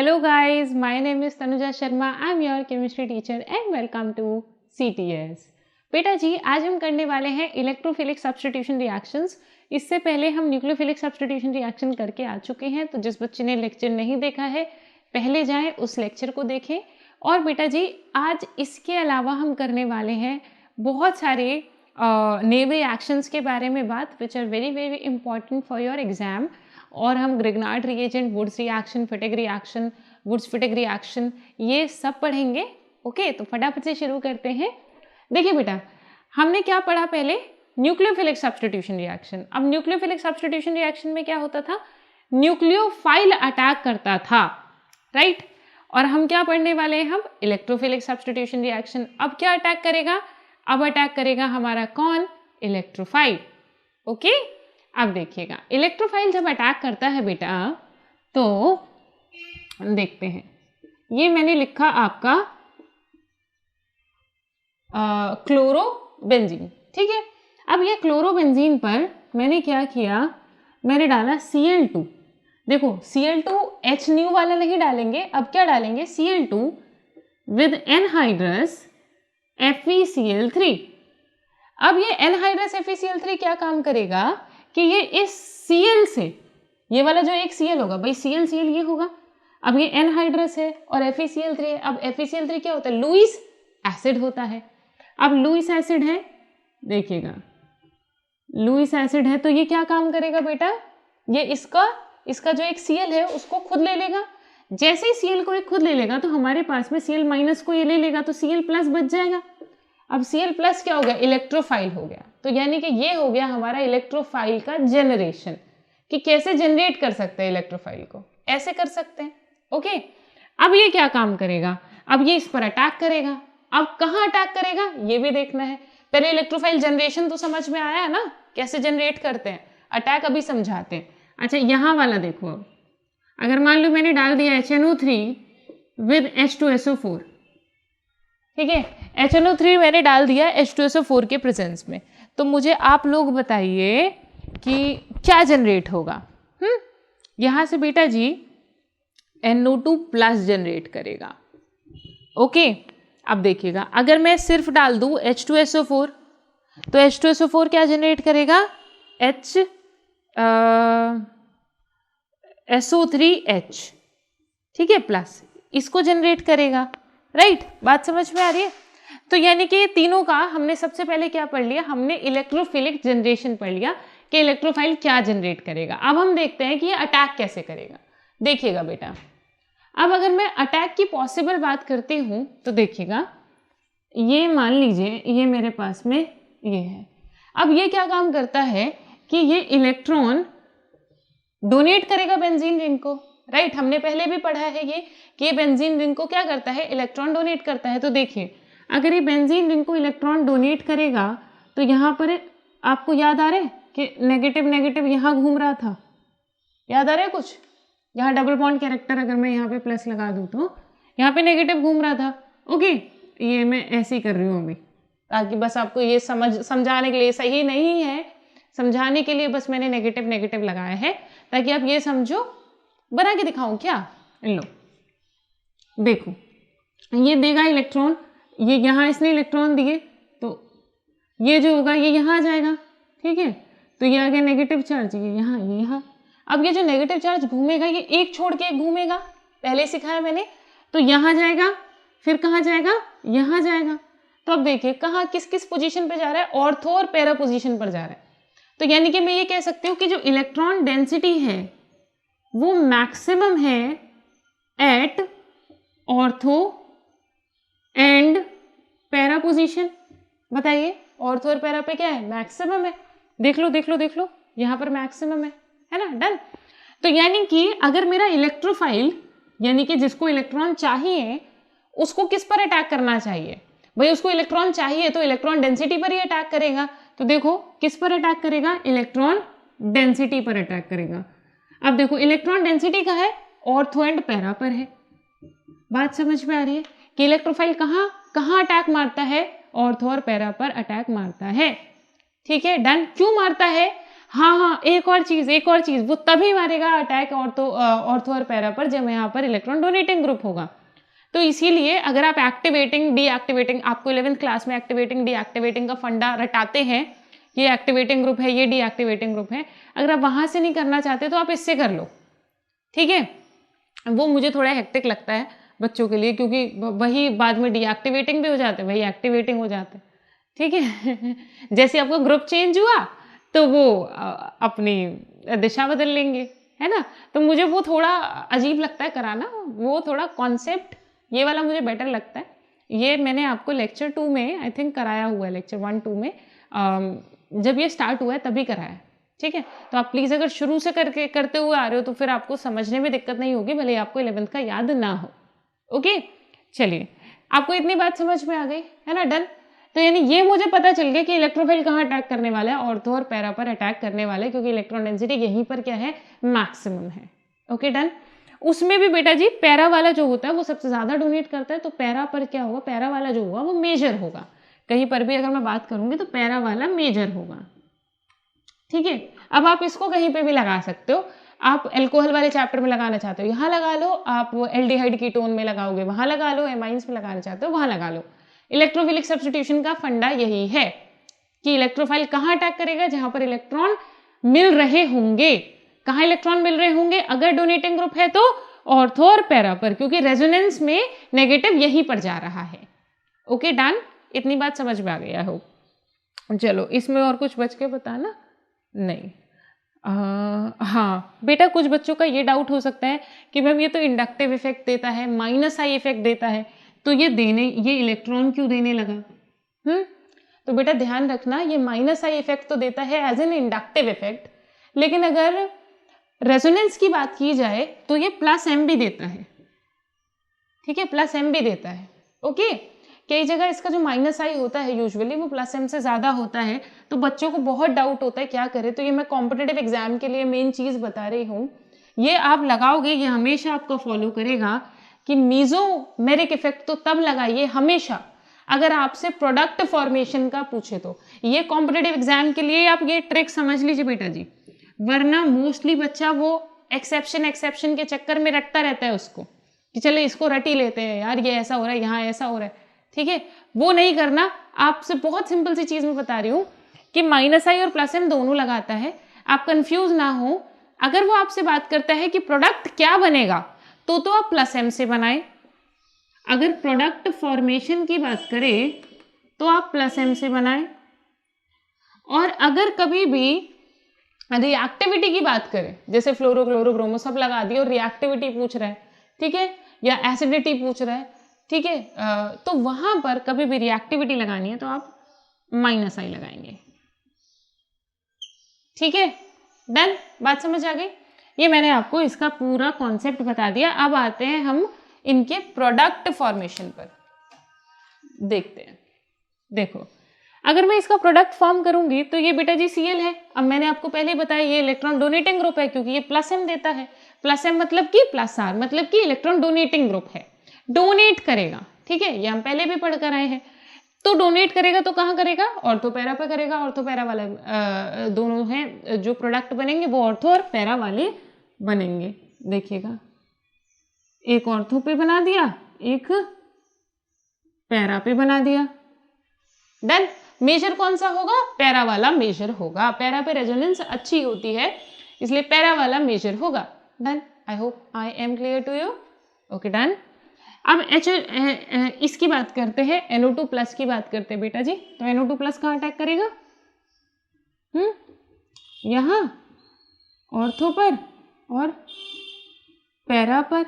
Hello guys, my name is Tanuja Sharma. I'm your chemistry teacher and welcome to CTS. बेटा जी, आज हम करने वाले हैं इलेक्ट्रोफिलिक सब्स्टिट्यूशन रिएक्शंस। इससे पहले हम न्यूक्लियोफिलिक सब्स्टिट्यूशन रिएक्शन करके आ चुके हैं, तो जिस बच्चे ने लेक्चर नहीं देखा है पहले जाएं उस लेक्चर को देखें। और बेटा जी, आज इसके अलावा हम करने वाले हैं बहुत सारे नेव रिएक्शंस के बारे में बात, which are very very important for your exam. और हम Grignard reagent, Wurtz reaction, Fittig reaction, Wurtz Fittig reaction, ये सब पढ़ेंगे। ओके, तो फटाफट से शुरू करते हैं। देखिए बेटा, हमने क्या पढ़ा पहले? Nucleophilic substitution reaction. अब न्यूक्लियोफिलिक सब्स्टिट्यूशन रिएक्शन में क्या होता था? न्यूक्लियोफाइल अटैक करता था, राइट। और हम क्या पढ़ने वाले हैं? हम इलेक्ट्रोफिलिक सब्स्टिट्यूशन रिएक्शन। अब क्या अटैक करेगा? अब अटैक करेगा हमारा कौन? इलेक्ट्रोफाइल। ओके, अब देखिएगा, इलेक्ट्रोफाइल जब अटैक करता है बेटा, तो देखते हैं। ये मैंने लिखा आपका क्लोरोबेंजीन, ठीक है। अब ये क्लोरोबेंजीन पर मैंने क्या किया? मैंने डाला Cl2। देखो, Cl2 H न्यू वाला नहीं डालेंगे, अब क्या डालेंगे? Cl2 with anhydrous FeCl3। अब ये एनहाइड्रस FeCl3 क्या काम करेगा कि ये इस Cl से, ये वाला जो एक Cl होगा भाई, Cl ये होगा। अब ये एनहाइड्रस है और FeCl3 है। अब FeCl3 क्या होता है? लुईस एसिड होता है। अब लुईस एसिड है, देखिएगा, लुईस एसिड है, तो ये क्या काम करेगा बेटा? ये इसका जो एक Cl है उसको खुद ले लेगा। जैसे ही Cl को एक खुद ले लेगा तो हमारे पास में Cl माइनस को ये ले लेगा, तो Cl प्लस बच जाएगा। अब Cl प्लस क्या हो गया? इलेक्ट्रोफाइल हो गया। तो यानी कि ये हो गया हमारा इलेक्ट्रोफाइल का जनरेशन, कि कैसे जनरेट कर सकते हैं इलेक्ट्रोफाइल को, ऐसे कर सकते हैं। ओके, अब ये क्या काम करेगा? अब ये इस पर अटैक करेगा। अब कहाँ अटैक करेगा ये भी देखना है। पहले इलेक्ट्रोफाइल जनरेशन तो समझ में आया है ना, कैसे जनरेट करते हैं। अटैक अभी समझाते हैं। अच्छा, यहाँ वाला देखो। अब अगर मान लो मैंने डाल दिया HNO3 विद H2SO4, ठीक है, HNO3 मैंने डाल दिया H2SO4 के प्रेजेंस में, तो मुझे आप लोग बताइए कि क्या जनरेट होगा? यहाँ से बेटा जी NO2 प्लस जनरेट करेगा। ओके, अब देखिएगा, अगर मैं सिर्फ डाल दूँ H2SO4, तो H2SO4 क्या जनरेट करेगा? SO3H, ठीक है, प्लस इसको जनरेट करेगा, राइट। बात समझ में आ रही है? तो यानी कि ये तीनों का हमने सबसे पहले क्या पढ़ लिया? हमने इलेक्ट्रोफिलिक जनरेशन पढ़ लिया कि इलेक्ट्रोफाइल क्या जनरेट करेगा। अब हम देखते हैं कि ये अटैक कैसे करेगा। देखिएगा बेटा, अब अगर मैं अटैक की पॉसिबल बात करती हूँ तो देखिएगा, ये मान लीजिए ये मेरे पास में ये है। अब ये क्या काम करता है कि ये इलेक्ट्रॉन डोनेट करेगा बेंजीन रिंग को, राइट। हमने पहले भी पढ़ा है ये कि ये बेंजीन रिंग को क्या करता है? इलेक्ट्रॉन डोनेट करता है। तो देखिए, अगर ये बेंजीन रिंग को इलेक्ट्रॉन डोनेट करेगा तो यहाँ पर आपको याद आ रहा है कि नेगेटिव नेगेटिव यहाँ घूम रहा था, याद आ रहा है कुछ? यहाँ डबल बॉन्ड कैरेक्टर अगर मैं यहाँ पे प्लस लगा दूँ तो यहाँ पे नेगेटिव घूम रहा था। ओके, ये मैं ऐसे ही कर रही हूँ अभी, ताकि बस आपको ये समझाने के लिए, सही नहीं है, समझाने के लिए बस मैंने नेगेटिव नेगेटिव लगाया है, ताकि आप ये समझो। बना के दिखाऊं क्या? लो देखो, ये देगा इलेक्ट्रॉन, ये यहाँ इसने इलेक्ट्रॉन दिए, तो ये जो होगा ये यहाँ आ जाएगा, ठीक है। तो ये आ गया नेगेटिव चार्ज, ये यहाँ, ये यहाँ। अब ये जो नेगेटिव चार्ज घूमेगा, ये एक छोड़ के एक घूमेगा, पहले सिखाया मैंने। तो यहाँ जाएगा, फिर कहाँ जाएगा? यहाँ जाएगा। तो अब देखिए कहाँ किस किस पोजीशन पे जा रहा है? ऑर्थो और पैरा पोजीशन पर जा रहा है। तो यानी कि मैं ये कह सकती हूँ कि जो इलेक्ट्रॉन डेंसिटी है वो मैक्सिमम है at ortho and para position. बताइए, ऑर्थो और पैरा पे क्या है? मैक्सिमम है। देख लो देख लो देख लो, यहाँ पर मैक्सिमम है ना, डन। तो यानी कि अगर मेरा इलेक्ट्रोफाइल, यानी कि जिसको इलेक्ट्रॉन चाहिए, उसको किस पर अटैक करना चाहिए? भाई उसको इलेक्ट्रॉन चाहिए तो इलेक्ट्रॉन डेंसिटी पर ही अटैक करेगा। तो देखो किस पर अटैक करेगा? इलेक्ट्रॉन डेंसिटी पर अटैक करेगा। अब देखो इलेक्ट्रॉन डेंसिटी का है, ऑर्थो एंड पैरा पर है। बात समझ में आ रही है कि इलेक्ट्रोफाइल कहाँ अटैक मारता है? ऑर्थो और पैरा पर अटैक मारता है, ठीक है, डन। क्यों मारता है? हाँ हाँ, एक और चीज़ वो तभी मारेगा अटैक ऑर्थो और पैरा पर जब यहाँ पर इलेक्ट्रॉन डोनेटिंग ग्रुप होगा। तो इसीलिए अगर आप एक्टिवेटिंग डीएक्टिवेटिंग, आपको 11th क्लास में एक्टिवेटिंग डीएक्टिवेटिंग का फंडा रटाते हैं, ये एक्टिवेटिंग ग्रुप है, ये डीएक्टिवेटिंग ग्रुप है, अगर आप वहां से नहीं करना चाहते तो आप इससे कर लो, ठीक है। वो मुझे थोड़ा हेक्टिक लगता है बच्चों के लिए, क्योंकि वही बाद में डीएक्टिवेटिंग भी हो जाते हैं, वही एक्टिवेटिंग हो जाते हैं, ठीक है। जैसे आपको ग्रुप चेंज हुआ तो वो अपनी दिशा बदल लेंगे, है ना। तो मुझे वो थोड़ा अजीब लगता है कराना, वो थोड़ा कॉन्सेप्ट ये वाला मुझे बेटर लगता है। ये मैंने आपको लेक्चर 2 में आई थिंक कराया हुआ है, लेक्चर 1-2 में जब ये स्टार्ट हुआ है तभी कराया है, ठीक है। तो आप प्लीज़ अगर शुरू से करते हुए आ रहे हो तो फिर आपको समझने में दिक्कत नहीं होगी, भले आपको 11th का याद ना हो। ओके, चलिए, आपको इतनी बात समझ में आ गई है ना, डन। तो यानी ये मुझे पता चल गया कि इलेक्ट्रोफिल कहाँ अटैक करने वाला है, ऑर्थो और पैरा पर अटैक करने वाला है, क्योंकि इलेक्ट्रॉन डेंसिटी यहीं पर क्या है, मैक्सिमम है। Okay, done. उसमें भी बेटा जी पैरा वाला जो होता है वो सबसे ज्यादा डोनेट करता है, तो पैरा पर क्या होगा, पैरा वाला जो होगा वो मेजर होगा। कहीं पर भी अगर मैं बात करूंगी तो पैरा वाला मेजर होगा, ठीक है। अब आप इसको कहीं पे भी लगा सकते हो, आप एल्कोहल वाले चैप्टर में लगाना चाहते हो यहाँ लगा लो, आप एल्डिहाइड कीटोन में लगाओगे वहां लगा लो, एमाइंस में लगाना चाहते हो वहां लगा लो। इलेक्ट्रोफिलिक सब्स्टिट्यूशन का फंडा यही है कि इलेक्ट्रोफाइल कहाँ अटैक करेगा, जहां पर इलेक्ट्रॉन मिल रहे होंगे। कहाँ इलेक्ट्रॉन मिल रहे होंगे, अगर डोनेटिंग ग्रुप है तो ऑर्थो और पैरा पर, क्योंकि रेजोनेंस में नेगेटिव यहीं पर जा रहा है। Okay, done. इतनी बात समझ में आ गया हो। चलो, इसमें और कुछ बच के बताना नहीं। हाँ बेटा, कुछ बच्चों का ये डाउट हो सकता है कि मैम ये तो इंडक्टिव इफेक्ट देता है, माइनस आई इफेक्ट देता है, तो ये इलेक्ट्रॉन क्यों देने लगा। तो बेटा ध्यान रखना, ये माइनस आई इफेक्ट तो देता है एज एन इंडक्टिव इफेक्ट, लेकिन अगर रेजोनेंस की बात की जाए तो ये प्लस एम भी देता है, ठीक है, प्लस एम भी देता है। ओके, कई जगह इसका जो माइनस आई होता है यूजुअली वो प्लस एम से ज्यादा होता है, तो बच्चों को बहुत डाउट होता है क्या करें। तो ये मैं कॉम्पिटिटिव एग्जाम के लिए मेन चीज बता रही हूँ, ये आप लगाओगे, ये हमेशा आपको फॉलो करेगा कि मीजोमेरिक इफेक्ट तो तब लगाइए हमेशा अगर आपसे प्रोडक्ट फॉर्मेशन का पूछे तो। ये कॉम्पिटिटिव एग्जाम के लिए आप ये ट्रिक समझ लीजिए बेटा जी, वरना मोस्टली बच्चा वो एक्सेप्शन के चक्कर में रटता रहता है उसको कि चले इसको रट ही लेते हैं यार, ये ऐसा हो रहा है, यहाँ ऐसा हो रहा है, ठीक है। वो नहीं करना। आपसे बहुत सिंपल सी चीज मैं बता रही हूँ कि माइनस आई और प्लस एम दोनों लगाता है, आप कंफ्यूज ना हो। अगर वो आपसे बात करता है कि प्रोडक्ट क्या बनेगा तो आप प्लस एम से बनाए, अगर प्रोडक्ट फॉर्मेशन की बात करें तो आप प्लस एम से बनाए, और अगर कभी भी रिएक्टिविटी की बात करें, जैसे फ्लोरो क्लोरो ब्रोमो सब लगा दिए और रिएक्टिविटी पूछ रहा है, ठीक है, या एसिडिटी पूछ रहा है, ठीक है, तो वहां पर कभी भी रिएक्टिविटी लगानी है तो आप माइनस आई लगाएंगे, ठीक है, डन। बात समझ आ गई। ये मैंने आपको इसका पूरा कॉन्सेप्ट बता दिया। अब आते हैं हम इनके प्रोडक्ट फॉर्मेशन पर, देखते हैं। देखो, अगर मैं इसका प्रोडक्ट फॉर्म करूंगी तो ये बेटा जी Cl है। अब मैंने आपको पहले बताया ये इलेक्ट्रॉन डोनेटिंग ग्रुप है, क्योंकि ये प्लस एम देता है। प्लस एम मतलब कि प्लस आर मतलब कि इलेक्ट्रॉन डोनेटिंग ग्रुप है, डोनेट करेगा, ठीक है, ये हम पहले भी पढ़ कर आए हैं। तो डोनेट करेगा तो कहाँ करेगा, ऑर्थो पैरा पर करेगा। ऑर्थो पैरा वाला दोनों हैं जो प्रोडक्ट बनेंगे वो ऑर्थो और पैरा वाले बनेंगे। देखिएगा, एक ऑर्थो पे बना दिया, एक पैरा पे बना दिया, डन। मेजर कौन सा होगा, पैरा वाला मेजर होगा। पैरा पे रेजोनेंस अच्छी होती है इसलिए पैरा वाला मेजर होगा, done. I hope I am clear to you. Okay, done. अब इसकी बात करते हैं, NO2 प्लस की बात करते हैं बेटा जी। तो NO2 प्लस कहाँ अटैक करेगा, यहाँ ऑर्थो पर और पैरा पर,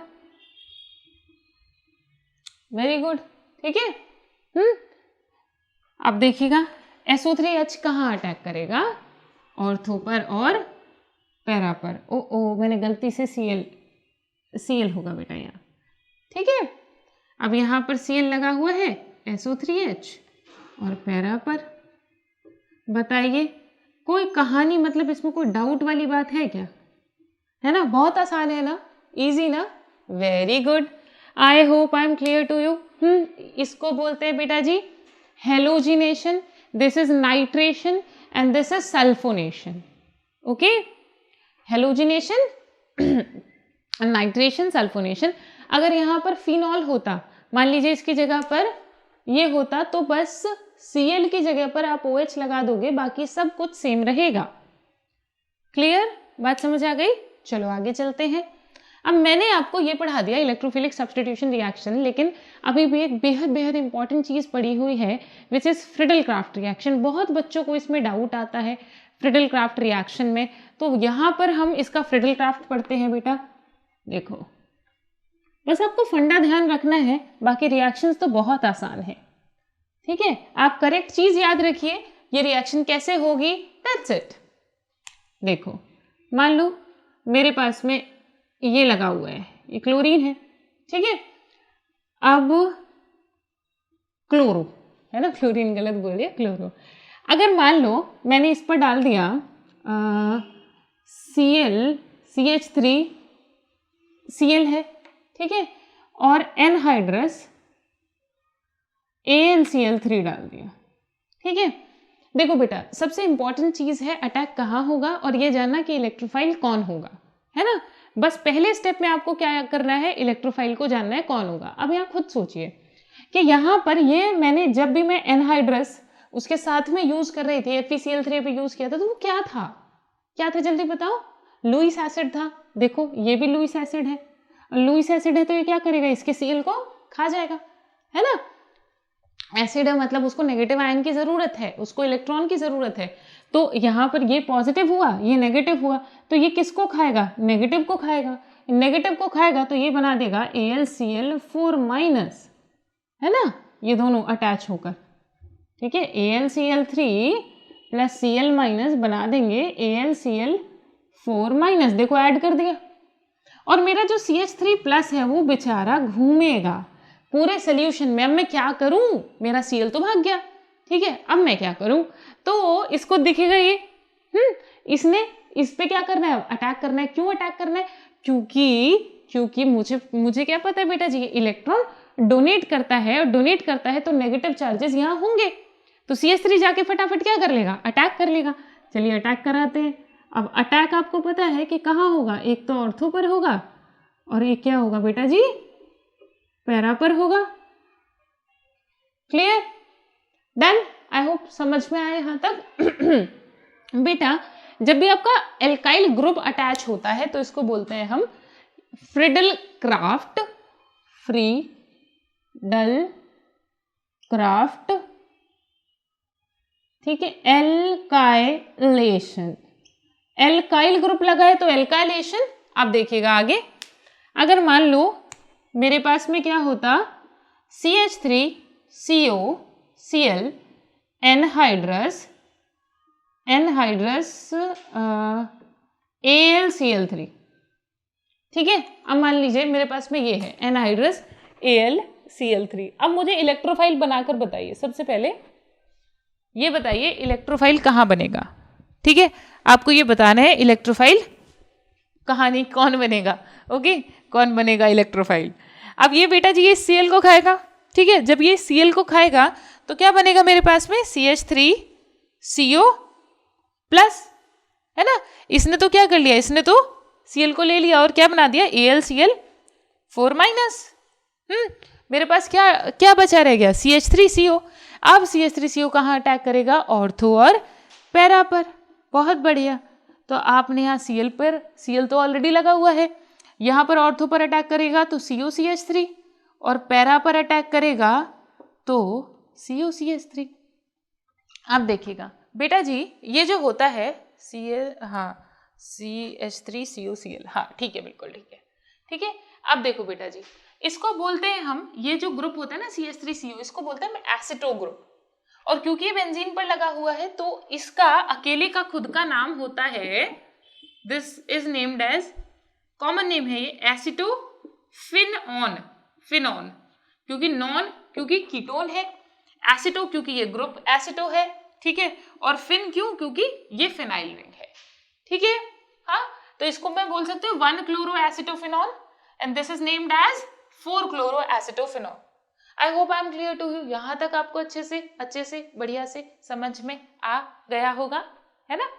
वेरी गुड, ठीक है। अब देखिएगा SO3H कहाँ अटैक करेगा, ऑर्थो पर और पैरा पर। ओ मैंने गलती से Cl होगा बेटा यहाँ, ठीक है। अब यहाँ पर Cl लगा हुआ है, SO3H और पैरा पर। बताइए कोई कहानी, मतलब इसमें कोई डाउट वाली बात है क्या, है ना, बहुत आसान है ना, इजी ना, very good. I hope I am clear to you. इसको बोलते हैं बेटा जी halogenation, this is nitration and this is sulphonation. Okay, halogenation, nitration, sulphonation. अगर यहाँ पर फिनॉल होता, मान लीजिए इसकी जगह पर ये होता, तो बस Cl की जगह पर आप OH लगा दोगे, बाकी सब कुछ सेम रहेगा। क्लियर, बात समझ आ गई? चलो आगे चलते हैं। अब मैंने आपको ये पढ़ा दिया इलेक्ट्रोफिलिक सब्स्टिट्यूशन रिएक्शन, लेकिन अभी भी एक बेहद बेहद इंपॉर्टेंट चीज पड़ी हुई है which is Friedel Crafts reaction. बहुत बच्चों को इसमें डाउट आता है फ्रिडल क्राफ्ट रिएक्शन में, तो यहाँ पर हम इसका फ्रिडल क्राफ्ट पढ़ते हैं बेटा। देखो, बस आपको फंडा ध्यान रखना है, बाकी रिएक्शंस तो बहुत आसान है। ठीक है, आप करेक्ट चीज याद रखिए, ये रिएक्शन कैसे होगी, दैट्स इट। देखो, मान लो मेरे पास में ये लगा हुआ है, ये क्लोरीन है, ठीक है। अब क्लोरो है ना, क्लोरीन गलत बोल दिया, क्लोरो। अगर मान लो मैंने इस पर डाल दिया Cl, CH3, Cl है, ठीक है, और एनहाइड्रस AlCl3 डाल दिया, ठीक है। देखो बेटा, सबसे इंपॉर्टेंट चीज है अटैक कहाँ होगा और ये जानना कि इलेक्ट्रोफाइल कौन होगा, है ना। बस पहले स्टेप में आपको क्या करना है, इलेक्ट्रोफाइल को जानना है कौन होगा। अब यहाँ खुद सोचिए कि यहाँ पर ये मैंने जब भी मैं एनहाइड्रस उसके साथ में यूज कर रही थी, FeCl3 पे यूज किया था, तो वो क्या था, क्या था जल्दी बताओ? लुईस एसिड था। देखो ये भी लुईस एसिड है, लुईस एसिड है तो ये क्या करेगा, इसके Cl को खा जाएगा, है ना। एसिड है मतलब उसको नेगेटिव आयन की जरूरत है, उसको इलेक्ट्रॉन की जरूरत है। तो यहाँ पर ये पॉजिटिव हुआ, ये नेगेटिव हुआ, तो ये किसको खाएगा, नेगेटिव को खाएगा। नेगेटिव को खाएगा तो ये बना देगा AlCl4-, है ना, ये दोनों अटैच होकर, ठीक है। AlCl3 प्लस Cl- बना देंगे AlCl4-, देखो ऐड कर दिया। और मेरा जो CH3+ है वो बेचारा घूमेगा पूरे सोल्यूशन में। अब मैं क्या करूं, मेरा Cl तो भाग गया, ठीक है। अब मैं क्या करूं, तो इसको दिखेगा ये, इसने इस पे क्या करना है, अटैक करना है। क्यों अटैक करना है, क्योंकि मुझे क्या पता है बेटा जी, इलेक्ट्रॉन डोनेट करता है, और डोनेट करता है तो नेगेटिव चार्जेस यहाँ होंगे, तो CH3 जाके फटाफट क्या कर लेगा, अटैक कर लेगा। चलिए अटैक कराते हैं। अब अटैक आपको पता है कि कहाँ होगा, एक तो ऑर्थो पर होगा और एक क्या होगा बेटा जी, पैरा पर होगा। क्लियर, डन, आई होप समझ में आए यहां तक। बेटा जब भी आपका एल्काइल ग्रुप अटैच होता है तो इसको बोलते हैं हम फ्रिडल क्राफ्ट, फ्रीडल क्राफ्ट, ठीक है, एल्काइलेशन। एल्काइल ग्रुप लगा है तो एल्काइलेशन। आप देखिएगा आगे, अगर मान लो मेरे पास में क्या होता, CH3CO Cl एनहाइड्रस AlCl3, ठीक है। अब मान लीजिए मेरे पास में ये है एनहाइड्रस AlCl3। अब मुझे इलेक्ट्रोफाइल बनाकर बताइए, सबसे पहले ये बताइए इलेक्ट्रोफाइल कहाँ बनेगा, ठीक है। आपको ये बताना है इलेक्ट्रोफाइल कहानी कौन बनेगा, ओके, कौन बनेगा इलेक्ट्रोफाइल। अब ये बेटा जी ये Cl को खाएगा, ठीक है। जब ये Cl को खाएगा तो क्या बनेगा मेरे पास में, CH3CO+, है ना। इसने तो क्या कर लिया, इसने तो Cl को ले लिया और क्या बना दिया, AlCl4-। मेरे पास क्या क्या बचा रह गया, CH3CO। अब CH3CO कहाँ अटैक करेगा, ऑर्थो और पैरा पर। बहुत बढ़िया, तो आपने यहाँ Cl पर, Cl तो ऑलरेडी लगा हुआ है, यहाँ पर ऑर्थो पर अटैक करेगा तो COCH3, और पैरा पर अटैक करेगा तो COCH3। आप देखिएगा बेटा जी ये जो होता है CH3COCl, हाँ ठीक है, बिल्कुल ठीक है, ठीक है। अब देखो बेटा जी, इसको बोलते हैं हम, ये जो ग्रुप होता है ना CH3CO, इसको बोलते हैं हम एसिटो ग्रुप। और क्योंकि ये बेंजीन पर लगा हुआ है तो इसका अकेले का खुद का नाम होता है, this is named as, common name है ये एसिटोफिनॉन। फिनॉन क्योंकि नॉन क्योंकि कीटोन है, एसिटो क्योंकि ये ग्रुप एसिटो है, ठीक है, और फिन क्यों, क्योंकि ये फिनाइल रिंग है, ठीक है। हाँ, तो इसको मैं बोल सकती हूँ 1-chloroacetophenol and this is named as 4-chloroacetophenol। I hope I am clear to you. यहाँ तक आपको अच्छे से बढ़िया से समझ में आ गया होगा, है ना।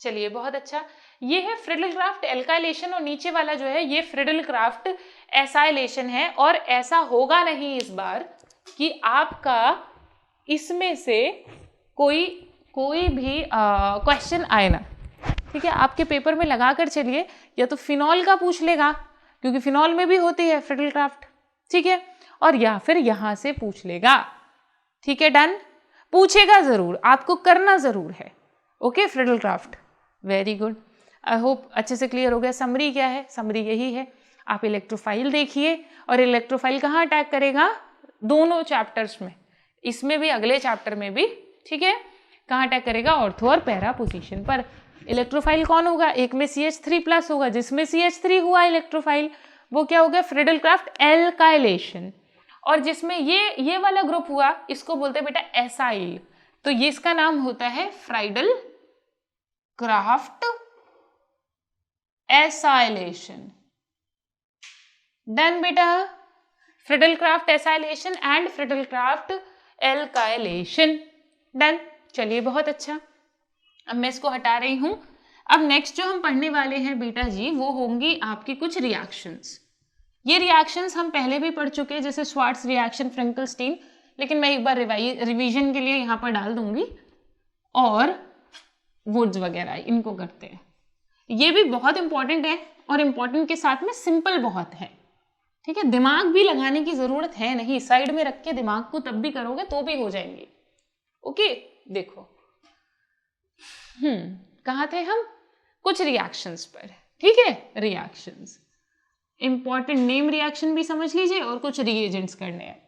चलिए बहुत अच्छा। ये है फ्रिडल-क्राफ्ट एल्काइलेशन और नीचे वाला जो है ये फ्रिडल-क्राफ्ट एसाइलेशन है। और ऐसा होगा नहीं इस बार कि आपका इसमें से कोई भी क्वेश्चन आए ना, ठीक है। आपके पेपर में लगा कर चलिए, या तो फिनॉल का पूछ लेगा क्योंकि फिनॉल में भी होती है फ्रिडल-क्राफ्ट, ठीक है, और या फिर यहां से पूछ लेगा, ठीक है। डन, पूछेगा जरूर, आपको करना जरूर है। Okay, Friedel-craft, very good. I hope अच्छे से क्लियर हो गया। समरी क्या है? समरी यही है, आप इलेक्ट्रोफाइल देखिए, और इलेक्ट्रोफाइल कहाँ अटैक करेगा? दोनों चैप्टर्स में, इसमें भी अगले चैप्टर में भी, ठीक है। कहाँ अटैक करेगा? ऑर्थो और पैरा पोजीशन पर। इलेक्ट्रोफाइल कौन होगा? एक में CH3+ होगा, जिसमें CH3 हुआ इलेक्ट्रोफाइल वो क्या हो गया? Friedel-craft alkylation. और जिसमें ये वाला ग्रुप हुआ इसको बोलते हैं बेटा एसाइल, तो ये इसका नाम होता है फ्राइडल-क्राफ्ट एसाइलेशन। डन बेटा, Friedel-craft acylation and Friedel-craft alkylation. Done, चलिए बहुत अच्छा। अब मैं इसको हटा रही हूं। अब नेक्स्ट जो हम पढ़ने वाले हैं बेटा जी वो होंगी आपकी कुछ रिएक्शंस। ये रिएक्शंस हम पहले भी पढ़ चुके हैं, जैसे स्वार्ट्स रिएक्शन, फ्रेंकल-स्टीन, लेकिन मैं एक बार रिवीजन के लिए यहाँ पर डाल दूंगी। और वुड्स वगैरह इनको करते हैं। ये भी बहुत इंपॉर्टेंट है और इंपॉर्टेंट के साथ में सिंपल बहुत है, ठीक है। दिमाग भी लगाने की जरूरत है नहीं, साइड में रख के दिमाग को तब भी करोगे तो भी हो जाएंगे। ओके, देखो कहाँ थे हम? कुछ रिएक्शंस पर, ठीक है। रिएक्शंस इंपॉर्टेंट, नेम रिएक्शन भी समझ लीजिए और कुछ रिएजेंट्स करने हैं।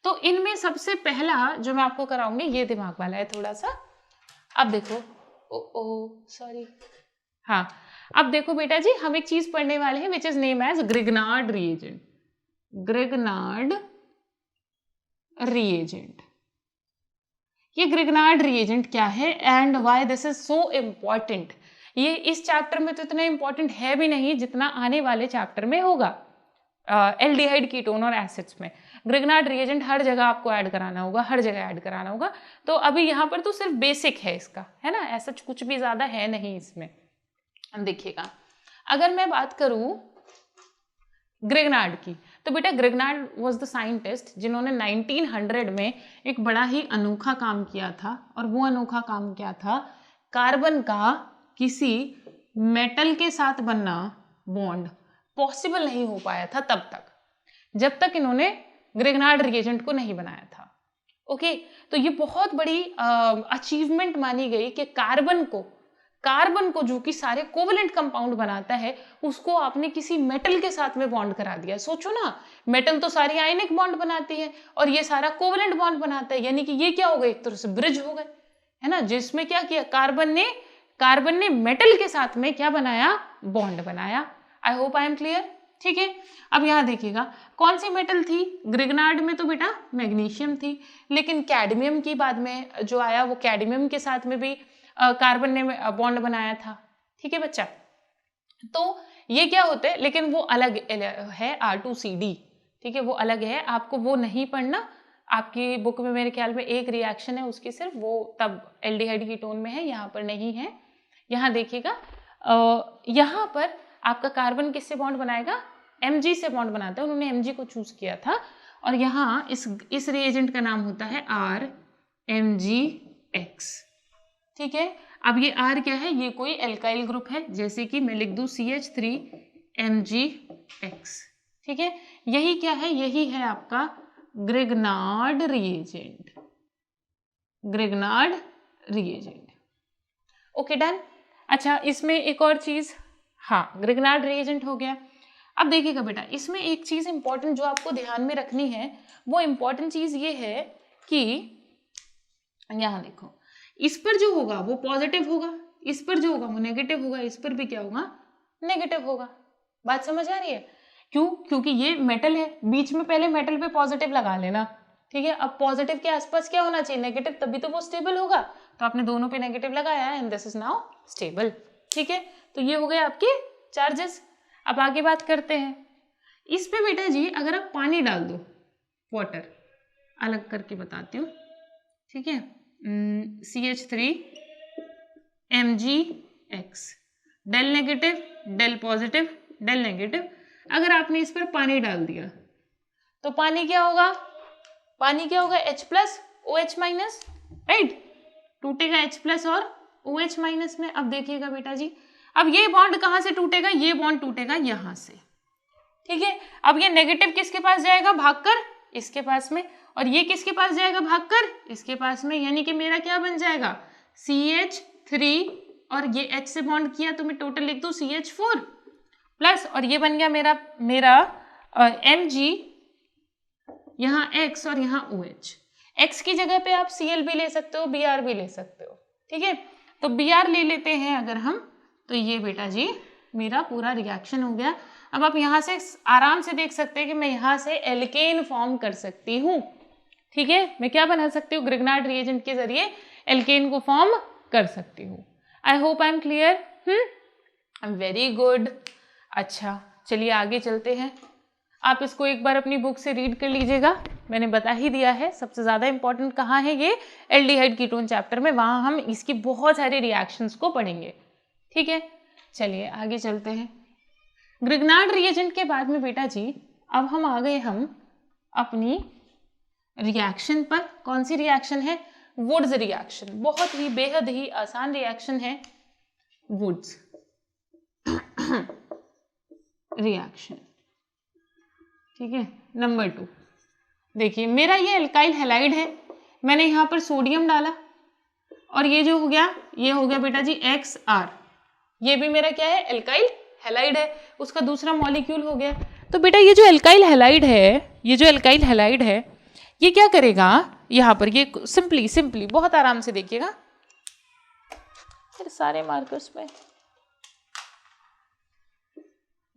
तो इनमें सबसे पहला जो मैं आपको कराऊंगी ये दिमाग वाला है थोड़ा सा। अब देखो, सॉरी, हाँ, अब देखो बेटा जी हम एक चीज पढ़ने वाले हैं which is name as Grignard reagent. Grignard reagent, ये ग्रिग्नार्ड रिएजेंट क्या है and why this is so important. ये इस चैप्टर में तो इतना इंपॉर्टेंट है भी नहीं जितना आने वाले चैप्टर में होगा, एल्डिहाइड, कीटोन और एसिड्स में। ग्रिग्नार्ड रिएजेंट हर जगह आपको ऐड कराना होगा, हर जगह ऐड कराना होगा। तो अभी यहाँ पर तो सिर्फ बेसिक है इसका, है ना, ऐसा कुछ भी ज्यादा है नहीं इसमें। देखिएगा, अगर मैं बात करूं ग्रिग्नार्ड की, तो बेटा ग्रिग्नार्ड वाज द साइंटिस्ट जिन्होंने 1900 में एक बड़ा ही अनोखा काम किया था। और वो अनोखा काम क्या था? कार्बन का किसी मेटल के साथ बनना बॉन्ड पॉसिबल नहीं हो पाया था तब तक, जब तक इन्होंने ग्रिग्नार्ड रिएजेंट को नहीं बनाया था। ओके, तो ये बहुत बड़ी अचीवमेंट मानी गई कि कार्बन को जो कि सारे कोवेलेंट कंपाउंड बनाता है उसको आपने किसी मेटल के साथ में बॉन्ड करा दिया। सोचो ना, मेटल तो सारी आयनिक बॉन्ड बनाती है और ये सारा कोवेलेंट बॉन्ड बनाता है, यानी कि ये क्या हो गए? एक तरह से ब्रिज हो गए, है ना, जिसमें क्या किया? कार्बन ने मेटल के साथ में क्या बनाया? बॉन्ड बनाया। आई होप आई एम क्लियर, ठीक है। अब यहाँ देखिएगा कौन सी मेटल थी ग्रिग्नार्ड में? तो बेटा मैग्नीशियम थी, लेकिन कैडमियम की बाद में जो आया वो कैडमियम के साथ में भी कार्बन ने बॉन्ड बनाया था, ठीक है बच्चा। तो ये क्या होते हैं, लेकिन वो अलग है, R2CD, ठीक है, वो अलग है, आपको वो नहीं पढ़ना। आपकी बुक में मेरे ख्याल में एक रिएक्शन है उसकी सिर्फ, वो तब एल्डिहाइड कीटोन में है, यहाँ पर नहीं है। यहाँ देखिएगा, यहाँ पर आपका कार्बन किससे बॉन्ड बनाएगा? Mg से बॉन्ड बनाता है, उन्होंने Mg को चूज किया था। और यहाँ इस रिएजेंट का नाम होता है RMgX, ठीक है। अब ये R क्या है? ये कोई एल्काइल ग्रुप है, जैसे कि मैं लिख दूं CH3MgX, ठीक है। यही क्या है? यही है आपका Grignard reagent. Grignard reagent, okay, done. अच्छा, इसमें एक और चीज, हाँ, ग्रिग्नार्ड रिएजेंट हो गया। अब देखिएगा बेटा, इसमें एक चीज इंपॉर्टेंट जो आपको ध्यान में रखनी है, वो इंपॉर्टेंट चीज ये है कि यहाँ देखो, इस पर जो होगा वो पॉजिटिव होगा, इस पर जो होगा वो नेगेटिव होगा, इस पर भी क्या होगा? नेगेटिव होगा। बात समझ आ रही है? क्यों? क्योंकि ये मेटल है, बीच में पहले मेटल पे पॉजिटिव लगा लेना, ठीक है। अब पॉजिटिव के आसपास क्या होना चाहिए? नेगेटिव, तभी तो वो स्टेबल होगा। तो आपने दोनों पे नेगेटिव लगाया and this is now stable, ठीक है। तो ये हो गए आपके चार्जेस। अब आगे बात करते हैं इस पे बेटा जी। अगर आप पानी डाल दो, वाटर अलग करके बताती हूँ, ठीक है, CH3MgX X, del negative, del positive, del negative. अगर आपने इस पर पानी डाल दिया तो पानी क्या होगा, पानी क्या होगा, H plus OH minus, right, टूटेगा H प्लस और OH माइनस में। अब देखिएगा बेटा जी, अब ये बॉन्ड कहाँ से टूटेगा, ये बॉन्ड टूटेगा यहाँ से, ठीक है। अब ये नेगेटिव किसके पास जाएगा, भागकर इसके पास में, और ये किसके पास जाएगा, भागकर इसके पास में, यानी कि मेरा क्या बन जाएगा, CH3, और ये H से बॉन्ड किया तो मैं टोटल लिख दूं CH4 प्लस, और ये बन गया मेरा Mg, यहाँ X और यहाँ OH। X की जगह पे आप Cl भी ले सकते हो, Br भी ले सकते हो, ठीक है। तो Br ले लेते हैं अगर हम, तो ये बेटा जी मेरा पूरा रिएक्शन हो गया। अब आप यहाँ से आराम से देख सकते हैं कि मैं यहाँ से एल्केन फॉर्म कर सकती हूँ, ठीक है। मैं क्या बना सकती हूँ, ग्रिग्नार्ड रिएजेंट के जरिए एल्केन को फॉर्म कर सकती हूँ। आई hope I am clear, very good. अच्छा चलिए आगे चलते हैं। आप इसको एक बार अपनी बुक से रीड कर लीजिएगा, मैंने बता ही दिया है। सबसे ज़्यादा इंपॉर्टेंट कहाँ है, ये एल्डिहाइड कीटोन चैप्टर में, वहाँ हम इसकी बहुत सारे रिएक्शंस को पढ़ेंगे, ठीक है। चलिए आगे चलते हैं। ग्रिग्नार्ड रिएजेंट के बाद में बेटा जी अब हम आ गए हम अपनी रिएक्शन पर। कौन सी रिएक्शन है, वुड्स रिएक्शन। बहुत ही बेहद ही आसान रिएक्शन है वुड्स रिएक्शन, ठीक है। नंबर 2 देखिए, मेरा ये एल्काइल हैलाइड है, मैंने यहाँ पर सोडियम डाला और ये जो हो गया, ये हो गया बेटा जी XR, ये भी मेरा क्या है, एल्काइल हैलाइड है, उसका दूसरा मॉलिक्यूल हो गया। तो बेटा ये जो एल्काइल हैलाइड है, ये जो एल्काइल हैलाइड है, ये क्या करेगा यहाँ पर, ये सिंपली बहुत आराम से देखिएगा, सारे मार्कर्स में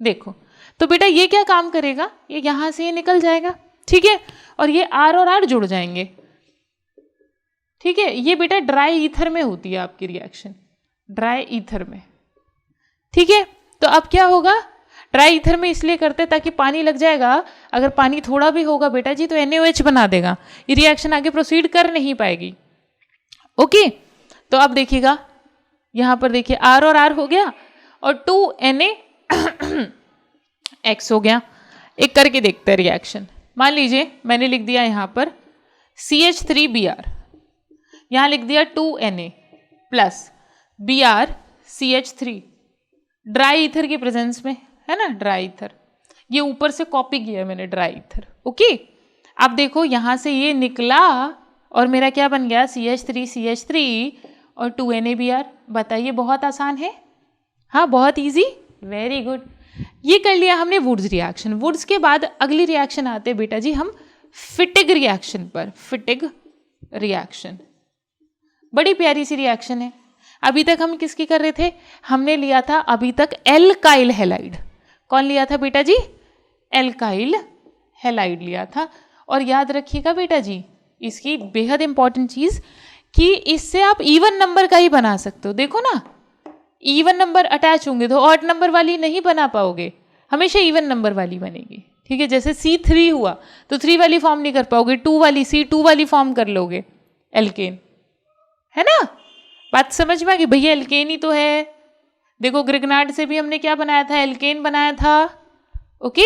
देखो। तो बेटा ये क्या काम करेगा, ये यहां से ये निकल जाएगा, ठीक है, और ये R और R जुड़ जाएंगे, ठीक है। ये बेटा ड्राई ईथर में होती है आपकी रिएक्शन, ड्राई ईथर में, ठीक है। तो अब क्या होगा, ड्राई ईथर में इसलिए करते ताकि पानी लग जाएगा, अगर पानी थोड़ा भी होगा बेटा जी तो NaOH बना देगा, ये रिएक्शन आगे प्रोसीड कर नहीं पाएगी, ओके। तो अब देखिएगा यहां पर देखिए R और R हो गया और 2NaX हो गया। एक करके देखते हैं रिएक्शन। मान लीजिए मैंने लिख दिया यहां पर CH3Br, यहां लिख दिया 2Na plus Br CH3, dry ether की प्रेजेंस में है ना, ड्राई ईथर, ये ऊपर से कॉपी किया मैंने ड्राई ईथर, ओके। अब देखो यहां से ये निकला और मेरा क्या बन गया, CH3 और 2NaBr। बताइए बहुत आसान है, हाँ बहुत इजी, वेरी गुड। ये कर लिया हमने वुड्स रिएक्शन। वुड्स के बाद अगली रिएक्शन आते बेटा जी हम फिटिग रिएक्शन पर। फिटिग रिएक्शन बड़ी प्यारी सी रिएक्शन है। अभी तक हम किसकी कर रहे थे, हमने लिया था अभी तक एल्काइल हैलाइड। कौन लिया था बेटा जी, एल्काइल हैलाइड लिया था। और याद रखिएगा बेटा जी इसकी बेहद इंपॉर्टेंट चीज कि इससे आप इवन नंबर का ही बना सकते हो। देखो ना, इवन नंबर अटैच होंगे तो ऑड नंबर वाली नहीं बना पाओगे, हमेशा इवन नंबर वाली बनेगी, ठीक है। जैसे C3 हुआ तो 3 वाली फॉर्म नहीं कर पाओगे, 2 वाली C2 वाली फॉर्म कर लोगे, एल्केन, है ना। बात समझ में आ गई, भैया एल्केन ही तो है। देखो ग्रिग्नार्ड से भी हमने क्या बनाया था, एल्केन बनाया था, ओके,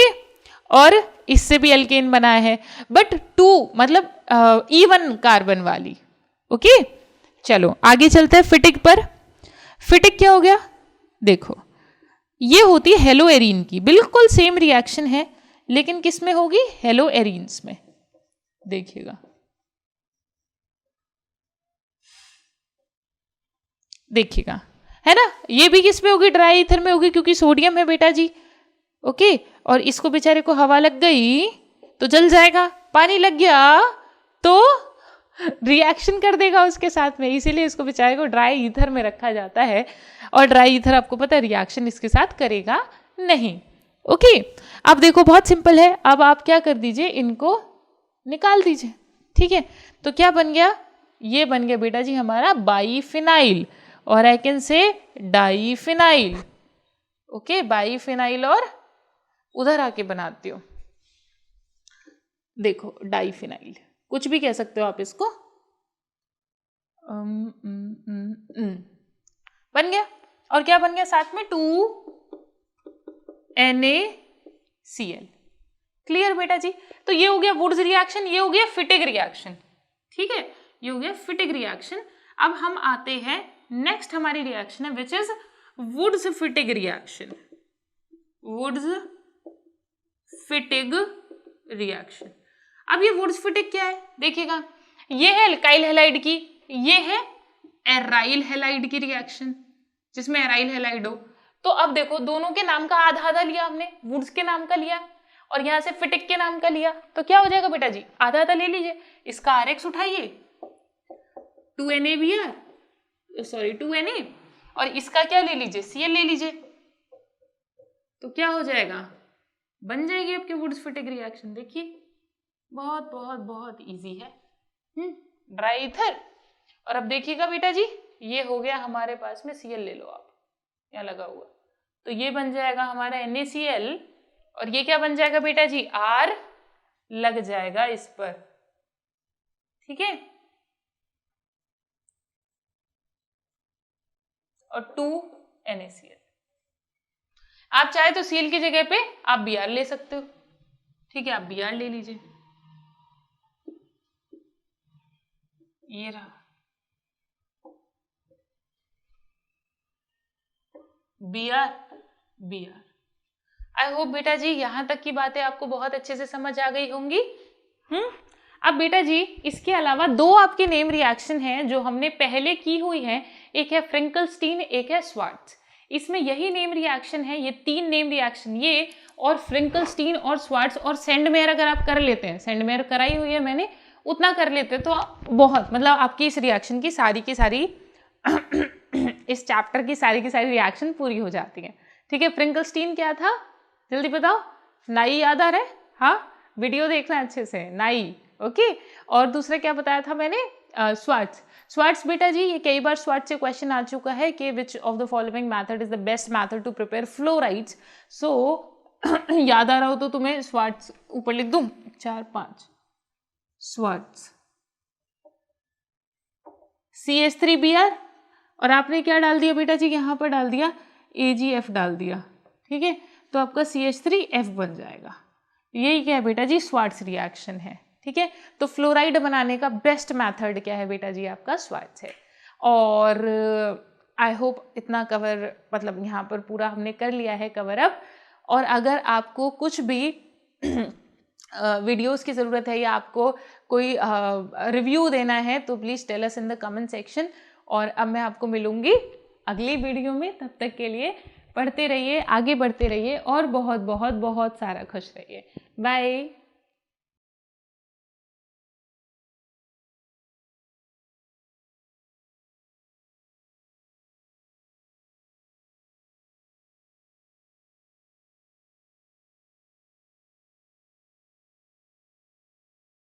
और इससे भी एल्केन बनाया है, बट 2 मतलब इवन कार्बन वाली, ओके। चलो आगे चलते हैं फिटिक पर। फिटिक क्या हो गया, देखो ये होती है हेलो एरीन की, बिल्कुल सेम रिएक्शन है लेकिन किस में होगी, हेलो एरीन्स में। देखिएगा देखिएगा, है ना, ये भी किस में होगी, ड्राई ईथर में होगी क्योंकि सोडियम है बेटा जी, ओके। और इसको बेचारे को हवा लग गई तो जल जाएगा, पानी लग गया तो रिएक्शन कर देगा उसके साथ में, इसीलिए इसको बेचारे को ड्राई ईथर में रखा जाता है। और ड्राई ईथर आपको पता है रिएक्शन इसके साथ करेगा नहीं, ओके। अब देखो बहुत सिंपल है, अब आप क्या कर दीजिए, इनको निकाल दीजिए, ठीक है। तो क्या बन गया, ये बन गया बेटा जी हमारा बाईफिनाइल, और I can say diphenyl, okay. Biphenyl और उधर आके बनाती हूँ, देखो डाईफिनाइल, कुछ भी कह सकते हो आप इसको, बन गया। और क्या बन गया साथ में 2NaCl। क्लियर बेटा जी? तो ये हो गया वुड्स रिएक्शन, ये हो गया फिटिग रिएक्शन। ठीक है, ये हो गया फिटिग रिएक्शन। अब हम आते हैं नेक्स्ट हमारी रिएक्शन है which is Wurtz Fittig reaction. Wurtz Fittig reaction. अब ये वुड्स फिटिग क्या है देखिएगा, ये है एल्काइल हैलाइड की, ये है एराइल हैलाइड की रिएक्शन जिसमें एराइल हैलाइड हो। तो अब देखो दोनों के नाम का आधा आधा लिया हमने, वुड्स के नाम का लिया और यहां से फिटिग के नाम का लिया, तो क्या हो जाएगा बेटा जी, आधा आधा ले लीजिए। इसका RX उठाइए 2NaBr, सॉरी 2Na, और इसका क्या ले लीजिए Cl ले लीजिए, तो क्या हो जाएगा, बन जाएगी आपके वुड्स फिटिग रिएक्शन। देखिए बहुत बहुत बहुत इजी है, ड्राई ईथर। और अब देखिएगा बेटा जी, ये हो गया हमारे पास में Cl ले लो आप, यहाँ लगा हुआ, तो ये बन जाएगा हमारा NaCl, और ये क्या बन जाएगा बेटा जी, R लग जाएगा इस पर। ठीक है, और 2NaCl। आप चाहे तो Cl की जगह पे आप Br ले सकते हो। ठीक है, आप Br ले लीजिए, ये रहा Br। आई होप बेटा जी यहाँ तक की बातें आपको बहुत अच्छे से समझ आ गई होंगी। अब बेटा जी इसके अलावा दो आपके नेम रिएक्शन हैं जो हमने पहले की हुई हैं, एक है फ्रिंकलस्टीन, एक है स्वार्ट्ज। इसमें यही नेम रिएक्शन है, ये तीन नेम रिएक्शन, ये और फ्रिंकलस्टीन और स्वार्ट्ज और सेंडमेयर अगर आप कर लेते हैं, सेंडमेयर कराई हुई है मैंने, उतना कर लेते तो बहुत मतलब आपकी इस रिएक्शन की सारी इस चैप्टर की सारी रिएक्शन पूरी हो जाती है। ठीक है, फ्रिंकलस्टीन क्या था जल्दी बताओ, नाई याद आ रहा है? हाँ, वीडियो देखना अच्छे से, नाई। ओके, और दूसरा क्या बताया था मैंने, स्वार्ट्ज बेटा जी ये कई बार स्वार्ट्ज से क्वेश्चन आ चुका है कि which of the following method is the best method to prepare fluorides. So याद आ रहा हो तो तुम्हें स्वार्ट्ज ऊपर लिख दूं 4-5 स्वार्ट्ज CH3Br, और आपने क्या डाल दिया बेटा जी, यहाँ पर डाल दिया AgF डाल दिया। ठीक है, तो आपका CH3F बन जाएगा। यही क्या है बेटा जी, स्वार्ट्ज रिएक्शन है। ठीक है, तो फ्लोराइड बनाने का बेस्ट मेथड क्या है बेटा जी, आपका स्वार्ट्ज है। और आई होप इतना कवर मतलब यहाँ पर पूरा हमने कर लिया है कवर अप। और अगर आपको कुछ भी वीडियोस की ज़रूरत है या आपको कोई रिव्यू देना है तो please tell us in the comment section. और अब मैं आपको मिलूंगी अगली वीडियो में, तब तक के लिए पढ़ते रहिए, आगे बढ़ते रहिए और बहुत बहुत बहुत सारा खुश रहिए। बाय।